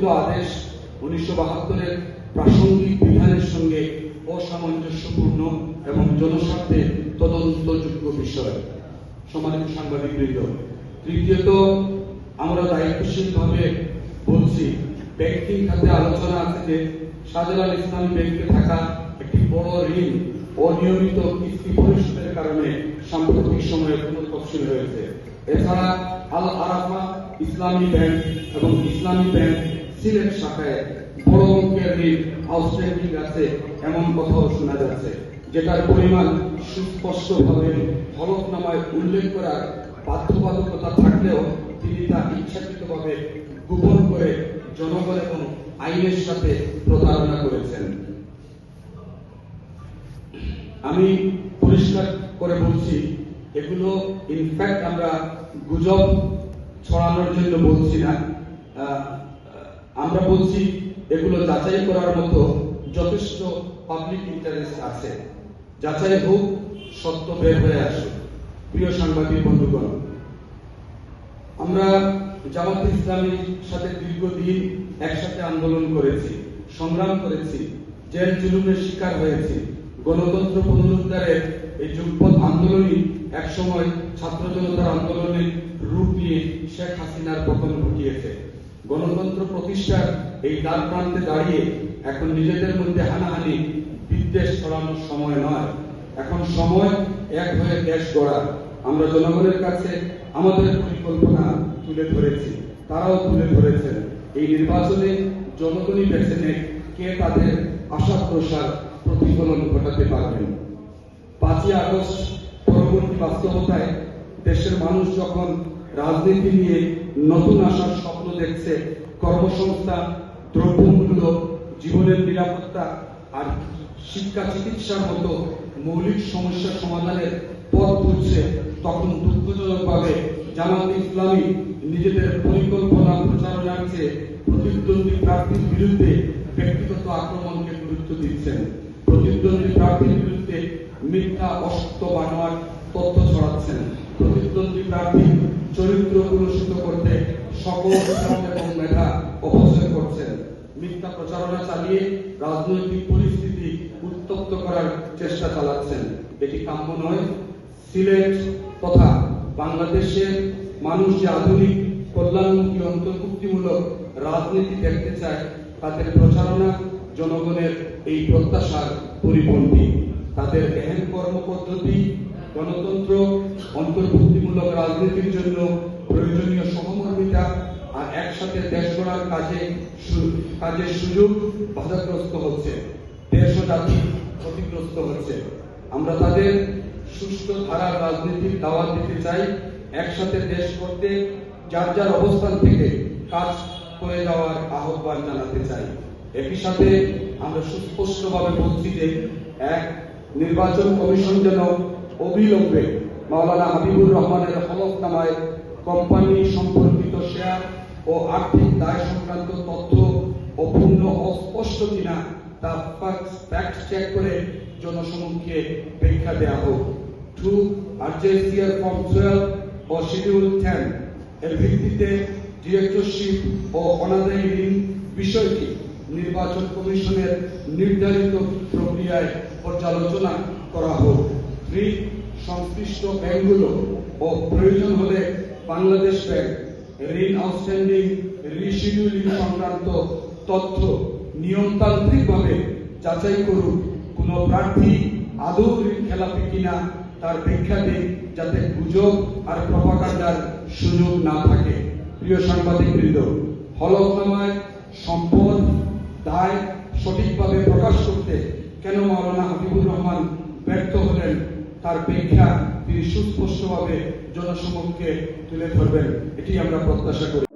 প্রস্তাবিত আদেশ 1972-এর প্রাসঙ্গিক বিধানের সঙ্গে অসামঞ্জস্যপূর্ণ এবং জনস্বার্থে তদন্তযোগ্য বিষয়। সম্মানিত সাংবাদিকবৃন্দ, তৃতীয়ত, আমরা দায়িত্বশীলভাবে বলছি, ব্যাংকিং খাতে আলোচনা আছে যে শাহজালাল ইসলামী ব্যাংকে থাকা একটি বড় ঋণ অনিয়মিত কিস্তি পরিশোধের কারণে সাম্প্রতিক সময়ে পুনর্তফসিল হয়েছে। এছাড়া আল আরাফা ইসলামী ব্যাংক এবং ইসলামী ব্যাংক সিলেট শাখায় বড় অঙ্কের ঋণ আউটস্ট্যান্ডিং আছে এমন কথাও শোনা যাচ্ছে, যেটার পরিমাণ সুস্পষ্টভাবে হলফনামায় উল্লেখ করার বাধ্যবাধকতা থাকলেও তিনি তা ইচ্ছাকৃতভাবে গোপন করে জনগণ এবং আইনের সাথে প্রতারণা করেছেন। আমি পরিষ্কার করে বলছি, এগুলো ইনফ্যাক্ট আমরা গুজব ছড়ানোর জন্য বলছি না, আমরা বলছি এগুলো যাচাই করার মতো যথেষ্ট পাবলিক ইন্টারেস্ট আছে। যাচাই হোক, সত্য বের হয়ে আসুক। প্রিয় সাংবাদিক বন্ধুগণ, আমরা জামাতে ইসলামীর সাথে দীর্ঘদিন একসাথে আন্দোলন করেছি, সংগ্রাম করেছি, জেল জুলুমের শিকার হয়েছি। গণতন্ত্র পুনরুদ্ধারের এই যুগপৎ আন্দোলনই একসময় ছাত্র জনতার আন্দোলনের রূপ নিয়ে শেখ হাসিনার পতন ঘটিয়েছে। গণতন্ত্র প্রতিষ্ঠার এই দ্বার প্রান্তে দাঁড়িয়ে এখন নিজেদের মধ্যে হানাহানি বিদ্বেষ ছড়ানোর সময় নয়, এখন সময় এক হয়ে দেশ গড়ার। আমরা জনগণের কাছে আমাদের পরিকল্পনা তুলে ধরেছি, তারাও তুলে ধরেছেন। এই নির্বাচনে জনগণই বেছে নেয় কে তাদের আশা প্রসার প্রতিফলন ঘটাতে পারবেন। 5ই আগস্ট পরবর্তী বাস্তবতায় দেশের মানুষ যখন রাজনীতি নিয়ে নতুন আশার স্বপ্ন দেখছে, কর্মসংস্থান, দ্রব্যমূল্য, জীবনের নিরাপত্তা আর শিক্ষা চিকিৎসার মতো মৌলিক সমস্যা সমাধানের পথ খুঁজছে, তখন দুঃখজনকভাবে জামাতে ইসলামী নিজেদের পরিকল্পনা প্রচারণার চেয়ে প্রতিদ্বন্দ্বী প্রার্থীর বিরুদ্ধে ব্যক্তিগত আক্রমণকে গুরুত্ব দিচ্ছেন। প্রতিদ্বন্দ্বী প্রার্থীর বিরুদ্ধে মিথ্যা অসত্য বানোয়ার তথ্য ছড়াচ্ছেন। প্রতিদ্বন্দ্বী প্রার্থীর চরিত্র কলুষিত করতে সকল এবং মেধা অপচয় করছেন। মিথ্যা প্রচারণা চালিয়ে রাজনৈতিক পরিস্থিতি উত্তপ্ত করার চেষ্টা চালাচ্ছেন। এটি কাম্য নয়। সিলেট তথা বাংলাদেশের মানুষ যে আধুনিক কল্যাণমুখী অন্তর্ভুক্তিমূলক রাজনীতি দেখতে চায়, তাদের প্রচারণা জনগণের এই প্রত্যাশার পরিপন্থী। তাদের এহেন কর্মপদ্ধতি গণতন্ত্র, অন্তর্ভুক্তিমূলক রাজনীতির জন্য প্রয়োজনীয় সহমর্মিতা আর একসাথে দেশ গড়ার কাজের সুযোগ বাধাগ্রস্ত হচ্ছে, দেশ ও জাতি ক্ষতিগ্রস্ত হচ্ছে। আমরা তাদের সুষ্ঠু ধারার রাজনীতির দাওয়াত দিতে চাই। একসাথে দেশ করতে যার যার অবস্থান থেকে কাজ করে যাওয়ার আহ্বান জানাতে চাই। একই সাথে আমরা সুস্পষ্টভাবে বলছি যে নির্বাচন কমিশন যেন অবিলম্বে মাওলানা হাবিবুর রহমানের হলফনামায় কোম্পানি সম্পর্কিত শেয়ার ও আর্থিক দায় সংক্রান্ত তথ্য অপূর্ণ অস্পষ্ট কিনা তা ফ্যাক্ট চেক করে জনসমক্ষে ব্যাখ্যা দেওয়া হোক। 2. আরজেসিআর ফর্ম 12 ও শিডিউল 10 এর ভিত্তিতে ডিরেক্টরশিপ ও অনাদায়ী ঋণ বিষয়টি নির্বাচন কমিশনের নির্ধারিত প্রক্রিয়ায় পর্যালোচনা করা হোক। 3. সংশ্লিষ্ট ব্যাংকগুলো ও প্রয়োজন হলে বাংলাদেশ ব্যাংক ঋণ আউটস্ট্যান্ডিং, রিশিডিউলিং সংক্রান্ত তথ্য নিয়মতান্ত্রিকভাবে যাচাই করুক। কোন প্রার্থী আদৌ ঋণ খেলাপি কিনা তার ব্যাখ্যা দিন, যাতে গুজব আর প্রপাগান্ডার সুযোগ না থাকে। প্রিয় সাংবাদিকবৃন্দ, হলফনামায় সম্পদ দায় সঠিকভাবে প্রকাশ করতে কেন মাওলানা হাবিবুর রহমান ব্যর্থ হলেন, তার ব্যাখ্যা তিনি সুস্পষ্টভাবে জনসমক্ষে তুলে ধরবেন, এটি আমরা প্রত্যাশা করি।